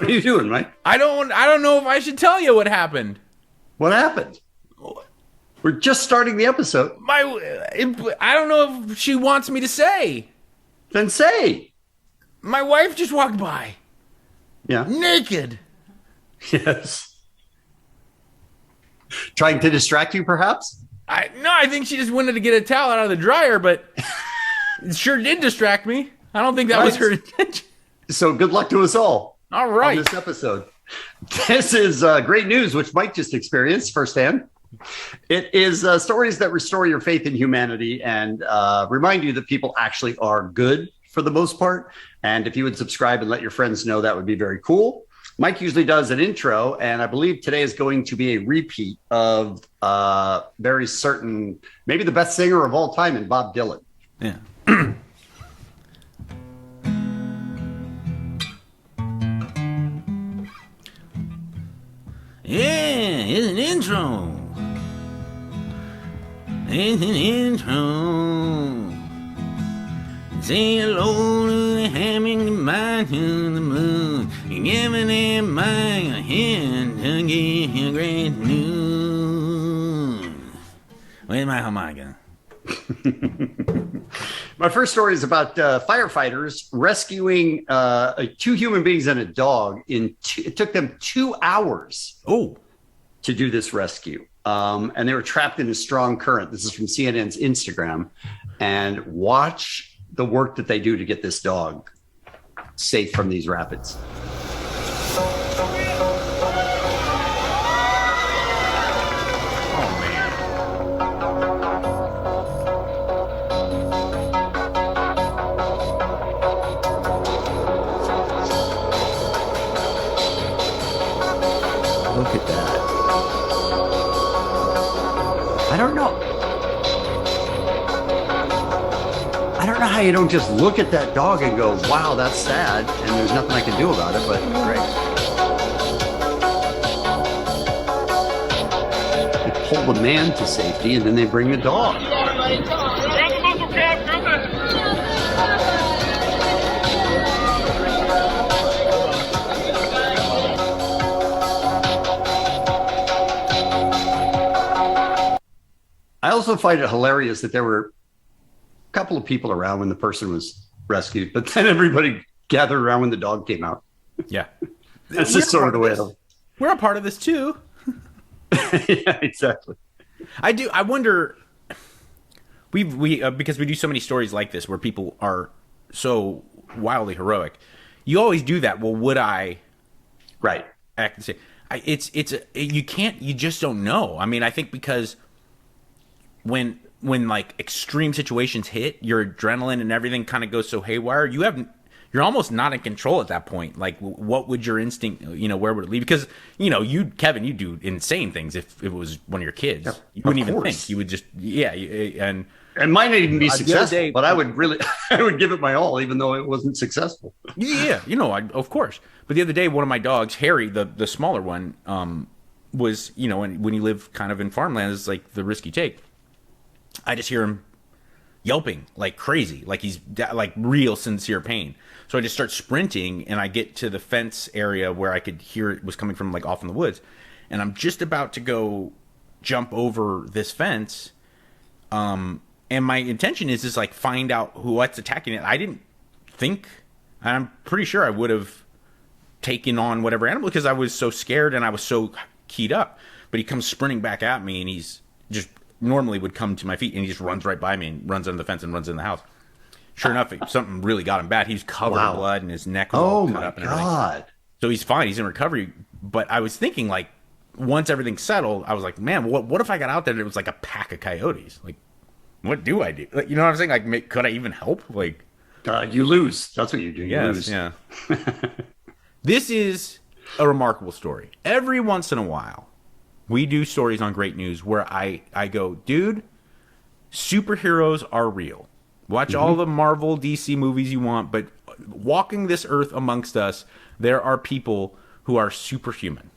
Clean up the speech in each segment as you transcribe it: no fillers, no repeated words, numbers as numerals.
What are you doing, Mike? I don't know if I should tell you what happened. What happened? We're just starting the episode. I don't know if she wants me to say. Then say. My wife just walked by. Yeah. Naked. Yes. Trying to distract you, perhaps? I think she just wanted to get a towel out of the dryer, but it sure did distract me. I don't think that was her intention. So good luck to us all. All right. On this episode. This is great news, which Mike just experienced firsthand. It is stories that restore your faith in humanity and remind you that people actually are good for the most part. And if you would subscribe and let your friends know, that would be very cool. Mike usually does an intro, and I believe today is going to be a repeat of very certain, maybe the best singer of all time in Bob Dylan. Yeah. Yeah, it's an intro. It's an intro. Say hello to the having goodbye to the moon. And giving them my hand to give you great news. Where's my harmonica? My first story is about firefighters rescuing two human beings and a dog. It took them 2 hours to do this rescue. And they were trapped in a strong current. This is from CNN's Instagram. And watch the work that they do to get this dog safe from these rapids. Look at that. I don't know how you don't just look at that dog and go, wow, that's sad, and there's nothing I can do about it, but great. They pull the man to safety, and then they bring the dog. I also find it hilarious that there were a couple of people around when the person was rescued, but then everybody gathered around when the dog came out. Yeah. That's just sort of the way we're a part of this too. Yeah, exactly. I wonder, we because we do so many stories like this where people are so wildly heroic. You always do that. Well, would I act the same? You just don't know. I mean, I think because when like extreme situations hit, your adrenaline and everything kind of goes so haywire. You're almost not in control at that point. Like, what would your instinct, where would it lead? Because, Kevin, you do insane things if it was one of your kids. Yeah, you wouldn't even think. You would just, and might not even be successful, but I would give it my all, even though it wasn't successful. Yeah, of course. But the other day, one of my dogs, Harry, the smaller one, was, when you live kind of in farmland, it's like the risk you take. I just hear him yelping like crazy, like he's like real sincere pain. So I just start sprinting, and I get to the fence area where I could hear it was coming from, like off in the woods. And I'm just about to go jump over this fence. And my intention is just like find out what's attacking it. I didn't think, I'm pretty sure I would have taken on whatever animal because I was so scared and I was so keyed up. But he comes sprinting back at me, and he's just normally would come to my feet, and he just runs right by me and runs under the fence and runs in the house. Sure enough, something really got him bad. He's covered in blood, and his neck was all cut up and everything. God. So he's fine. He's in recovery. But I was thinking, like, once everything settled, I was like, man, what if I got out there and it was like a pack of coyotes? Like, what do I do? Like, you know what I'm saying? Like, could I even help? Like, you lose. That's what you do. You lose. Yeah. This is a remarkable story. Every once in a while, we do stories on Great News where I go, dude, superheroes are real. Watch all the Marvel, DC movies you want, but walking this earth amongst us, there are people who are superhuman.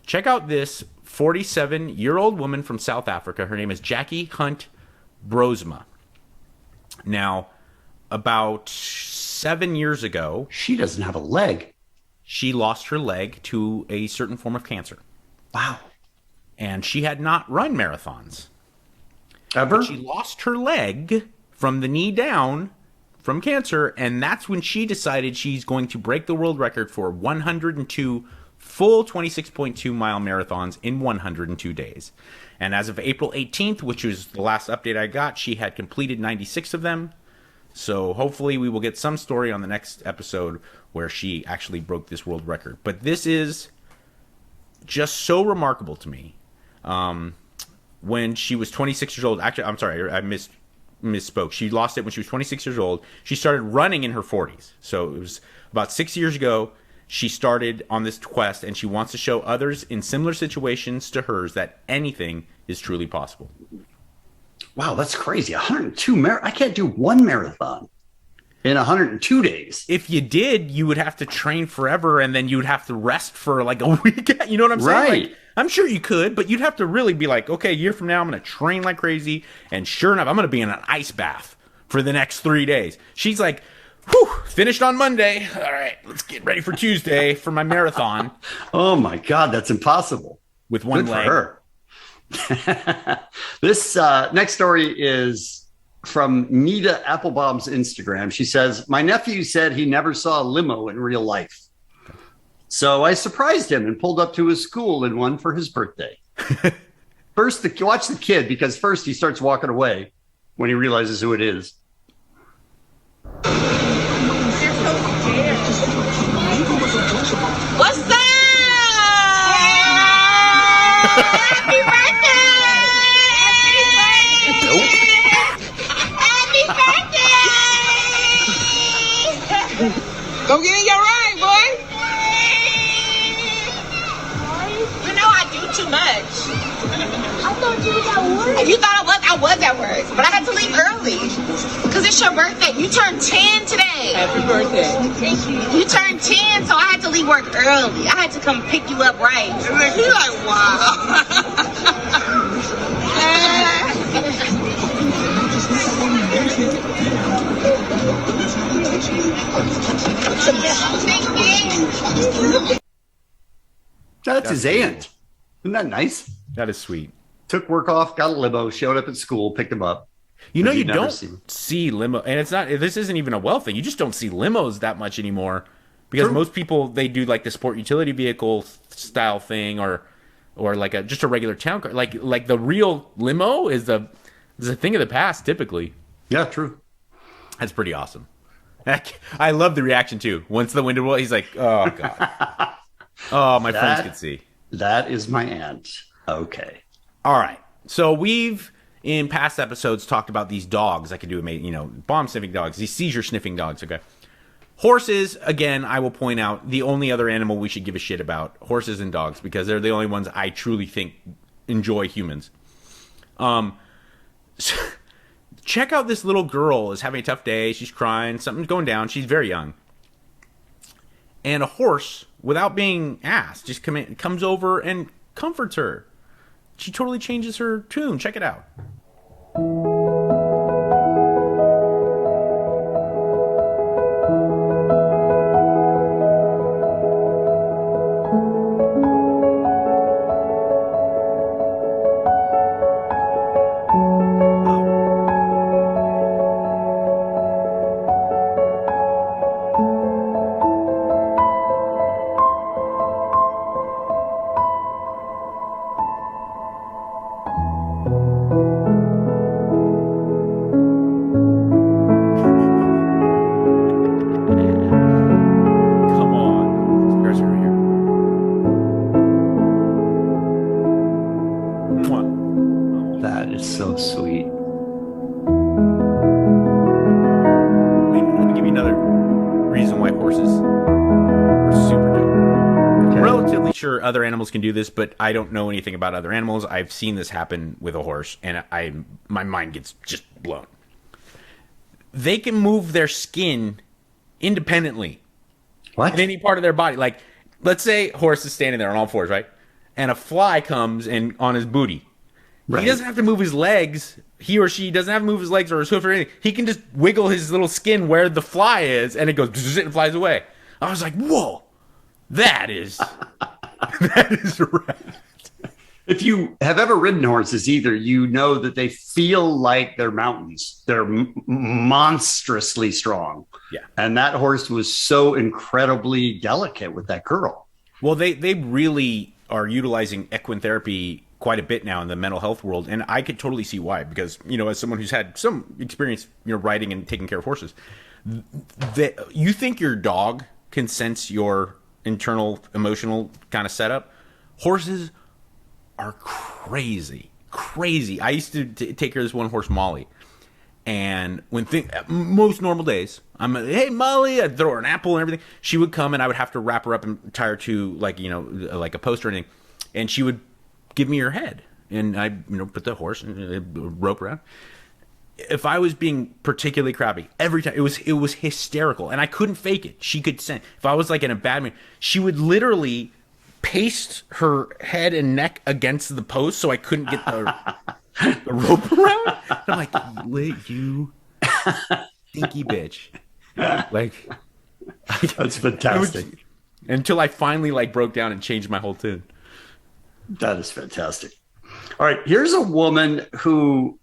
Check out this 47-year-old woman from South Africa. Her name is Jackie Hunt Brosma. Now, about 7 years ago... She doesn't have a leg. she lost her leg to a certain form of cancer. Wow. And she had not run marathons. Ever? But she lost her leg from the knee down from cancer, and that's when she decided she's going to break the world record for 102 full 26.2 mile marathons in 102 days. And as of April 18th, which was the last update I got, she had completed 96 of them. So hopefully we will get some story on the next episode where she actually broke this world record. But this is just so remarkable to me. When she was 26 years old, actually, I'm sorry, I misspoke. She lost it when she was 26 years old. She started running in her 40s. So it was about 6 years ago. She started on this quest, and she wants to show others in similar situations to hers that anything is truly possible. Wow, that's crazy. 102 I can't do one marathon in 102 days. If you did, you would have to train forever, and then you would have to rest for like a week. You know what I'm saying? Right. Like, I'm sure you could, but you'd have to really be like, okay, a year from now, I'm going to train like crazy, and sure enough, I'm going to be in an ice bath for the next 3 days. She's like, whew, finished on Monday. All right, let's get ready for Tuesday for my marathon. Oh my God, that's impossible. With one Good leg. For her. This next story is from Nita Applebaum's Instagram. She says, my nephew said he never saw a limo in real life. So I surprised him and pulled up to his school in one for his birthday. First, watch the kid, because first he starts walking away when he realizes who it is. What's up? Happy birthday! Nope. Happy birthday! Go get in your ride, boy. You know I do too much. I thought you was at work. You thought I was at work, but I had to leave early because it's your birthday. You turned 10 today. Happy birthday. Thank you. You turned 10, so I had to leave work early. I had to come pick you up right. He's like, That's his aunt. Isn't that nice? That is sweet. Took work off, got a limo, showed up at school, picked him up. You know, But you you'd never don't see limo, and it's not. This isn't even a well thing. You just don't see limos that much anymore, because True. most people, they do like the sport utility vehicle style thing, or like just a regular town car. Like the real limo is a thing of the past typically. Yeah, true. That's pretty awesome. I love the reaction too. Once the window, he's like, "Oh God, oh my friends could see." That is my aunt. Okay. All right. So we've, in past episodes, talked about these dogs that can do, bomb sniffing dogs, these seizure sniffing dogs, okay? Horses, again, I will point out, the only other animal we should give a shit about, horses and dogs, because they're the only ones I truly think enjoy humans. So check out this little girl is having a tough day. She's crying. Something's going down. She's very young. And a horse, without being asked, just comes over and comforts her. She totally changes her tune. Check it out. Come on. There's her here. Mwah. That is so sweet. Let me give you another reason why horses are super dope. Okay. I'm relatively sure other animals can do this, but I don't know anything about other animals. I've seen this happen with a horse, and my mind gets just blown. They can move their skin independently What? in any part of their body. Like, let's say a horse is standing there on all fours, right? And a fly comes and on his booty. Right. He doesn't have to move his legs. He or she doesn't have to move his legs or his hoof or anything. He can just wiggle his little skin where the fly is, and it goes and flies away. I was like, whoa, That is that is right. If you have ever ridden horses either, you know that they feel like they're mountains. They're monstrously strong. Yeah. And that horse was so incredibly delicate with that girl. Well, they really are utilizing equine therapy quite a bit now in the mental health world, and I could totally see why. Because as someone who's had some experience, riding and taking care of horses, you think your dog can sense your internal emotional kind of setup. Horses are crazy. I used to take care of this one horse, Molly, and most normal days, hey Molly, I'd throw her an apple and everything. She would come and I would have to wrap her up and tie her to like a post or anything, and she would give me her head, and I put the horse and rope around. If I was being particularly crappy, every time it was hysterical, and I couldn't fake it. She could sense. If I was like in a bad mood, she would literally paste her head and neck against the post so I couldn't get the rope around. And I'm like, you stinky bitch. Like, That's fantastic. Until I finally broke down and changed my whole tune. That is fantastic. All right, here's a woman who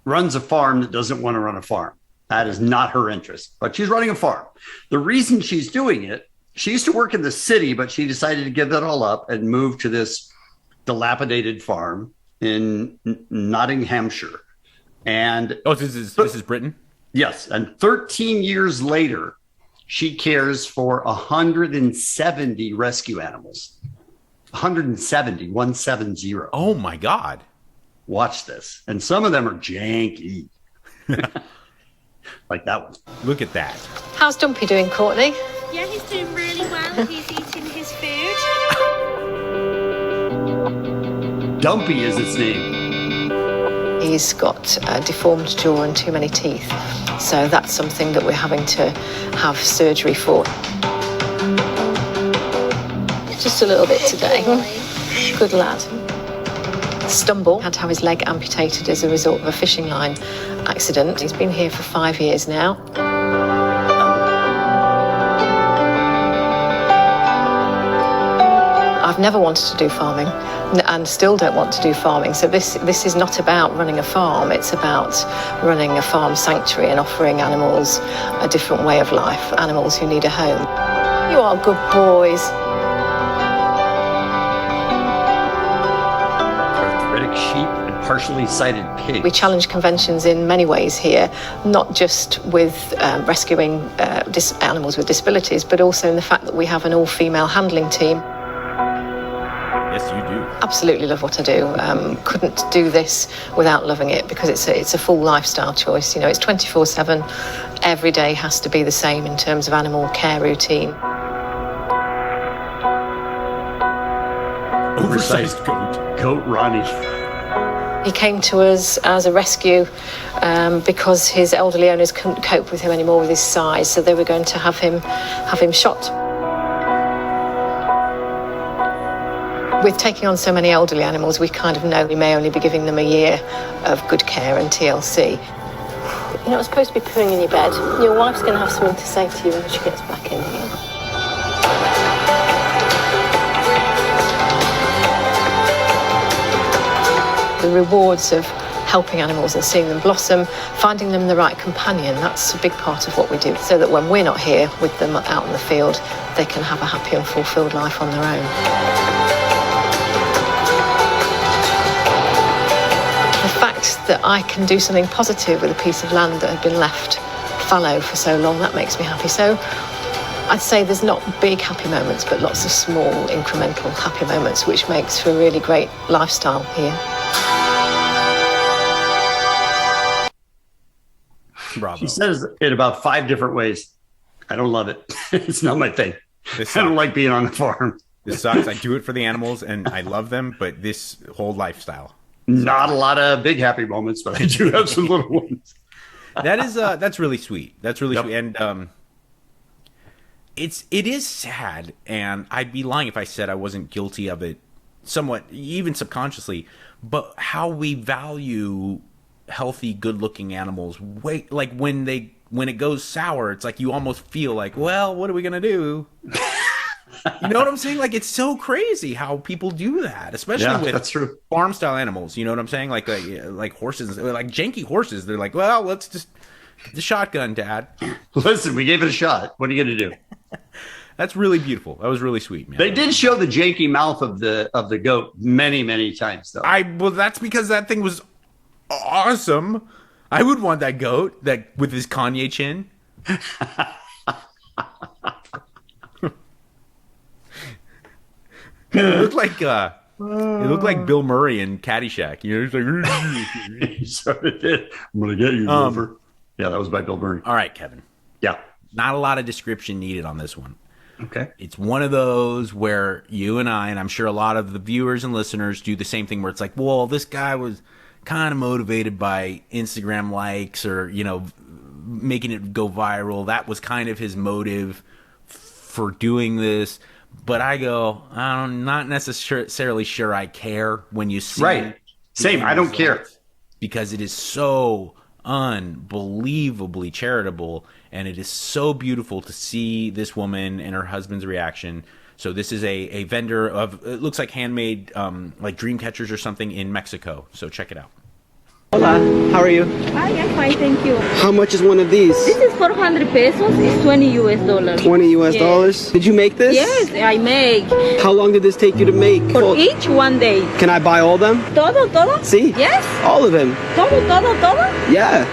runs a farm that doesn't want to run a farm. That is not her interest, but she's running a farm. The reason she's doing it, she used to work in the city, but she decided to give that all up and move to this dilapidated farm in Nottinghamshire. And this is Britain? Yes, and 13 years later, she cares for 170 rescue animals. 170. Oh my God. Watch this. And some of them are janky. Like that one. Look at that. How's Dumpy doing, Courtney? Yeah, he's doing really well. He's eating his food. Dumpy is its name. He's got a deformed jaw and too many teeth. So that's something that we're having to have surgery for. Just a little bit today. Good lad. Stumble, had to have his leg amputated as a result of a fishing line accident. He's been here for 5 years now. I've never wanted to do farming and still don't want to do farming. So this is not about running a farm. It's about running a farm sanctuary and offering animals a different way of life, animals who need a home. You are good boys. Arthritic sheep and partially sighted pigs. We challenge conventions in many ways here, not just with rescuing animals with disabilities, but also in the fact that we have an all-female handling team. Yes, you do. Absolutely love what I do. Couldn't do this without loving it because it's a full lifestyle choice. It's 24/7. Every day has to be the same in terms of animal care routine. Oversized Goat Ronnie. He came to us as a rescue because his elderly owners couldn't cope with him anymore with his size, so they were going to have him shot. With taking on so many elderly animals, we kind of know we may only be giving them a year of good care and TLC. You're not supposed to be pooing in your bed. Your wife's going to have something to say to you when she gets back in here. The rewards of helping animals and seeing them blossom, finding them the right companion, that's a big part of what we do, so that when we're not here with them out in the field, they can have a happy and fulfilled life on their own. The fact that I can do something positive with a piece of land that had been left fallow for so long, that makes me happy. So I'd say there's not big happy moments, but lots of small incremental happy moments, which makes for a really great lifestyle here. Bravo. She says it about 5 different ways. I don't love it. It's not my thing. I don't like being on the farm. This sucks. I do it for the animals and I love them, but this whole lifestyle. Not a lot of big happy moments, but I do have some little ones. That's really sweet. That's really Yep. sweet. And it is sad, and I'd be lying if I said I wasn't guilty of it somewhat, even subconsciously, but how we value healthy, good-looking animals, like when it goes sour, it's like you almost feel like, well, what are we gonna do? You know what I'm saying? Like, it's so crazy how people do that, especially Yeah, with that's true. farm style animals. You know what I'm saying? Like horses, like janky horses. They're like, well, let's just get the shotgun, Dad. Listen, we gave it a shot. What are you going to do? That's really beautiful. That was really sweet, man. They did show the janky mouth of the goat many times, though. Well, that's because that thing was awesome. I would want that goat that with his Kanye chin. It looked like Bill Murray in Caddyshack. You know, he's like, He sort of did. I'm going to get you, Gopher. Yeah, that was by Bill Murray. all right, Kevin. Yeah. Not a lot of description needed on this one. Okay. It's one of those where you and I, and I'm sure a lot of the viewers and listeners do the same thing where it's like, well, this guy was kind of motivated by Instagram likes or, you know, making it go viral. That was kind of his motive for doing this. But I go, I'm not necessarily sure I care when you see Right. Same. I don't care. because it is so unbelievably charitable, and it is so beautiful to see this woman and her husband's reaction. So this is a vendor of, it looks like handmade, like dream catchers or something in Mexico. So check it out. Hola, how are you? Hi, I'm fine, thank you. How much is one of these? This is 400 pesos. It's 20 US dollars. 20 US dollars? Did you make this? Yes, I make. How long did this take you to make? For each 1 day. Can I buy all them? Todo? See? Yes. All of them. Todo? Yeah.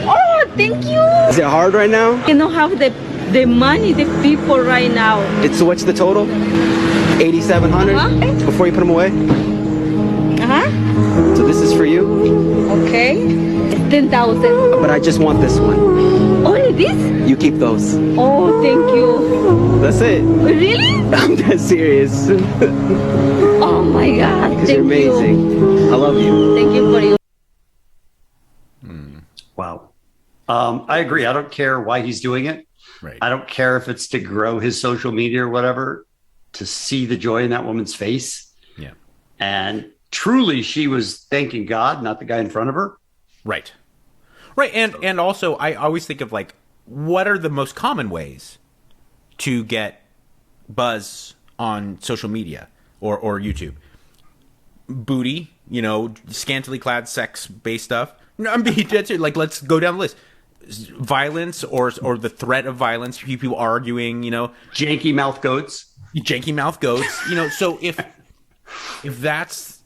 Oh, thank you. Is it hard right now? You don't have the money, the people right now. So what's the total? 8,700 Uh-huh. before you put them away? Uh-huh. So this is for you, Okay. It's 10,000. but I just want this one. Only this? You keep those. Oh, thank you. That's it. Really? I'm dead serious. Oh my God. Because Thank you're amazing. you. I love you. Thank you for you. Wow. I agree. I don't care why he's doing it. Right. I don't care if it's to grow his social media or whatever, to see the joy in that woman's face. Yeah. And truly, she was thanking God, not the guy in front of her. Right. Right. And also, I always think of like, what are the most common ways to get buzz on social media or YouTube? Booty, you know, scantily clad sex based stuff. No, I'm being dead serious. Like, let's go down the list. Violence or the threat of violence, people arguing, you know, Janky mouth goats. janky mouth goats, you know. So if that's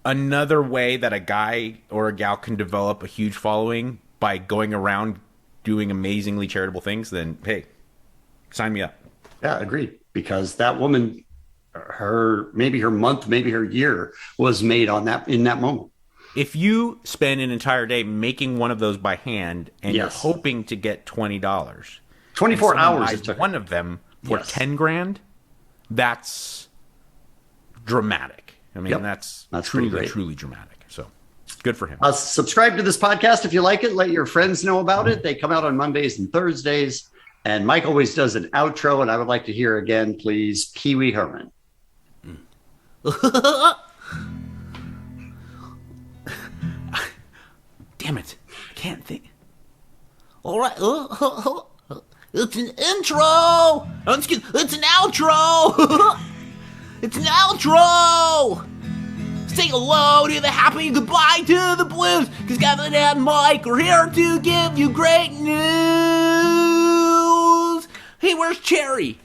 another way that a guy or a gal can develop a huge following by going around doing amazingly charitable things, then hey, sign me up. Yeah, agreed. Because that woman, her month, maybe her year was made on that in that moment. If you spend an entire day making one of those by hand and Yes. you're hoping to get $20, 24 and someone hours buys it took. one of them for Yes. 10 grand, that's dramatic. I mean, Yep. that's That's pretty truly, great. truly dramatic. So good for him. Subscribe to this podcast if you like it. Let your friends know about it. They come out on Mondays and Thursdays. And Mike always does an outro, and I would like to hear again, please, Pee Wee Herman. Damn it. I can't think. All right. It's an intro. It's an outro. It's an outro. Say hello to the happy, goodbye to the blues. Because Kevin and Mike are here to give you great news. Hey, where's Cherry?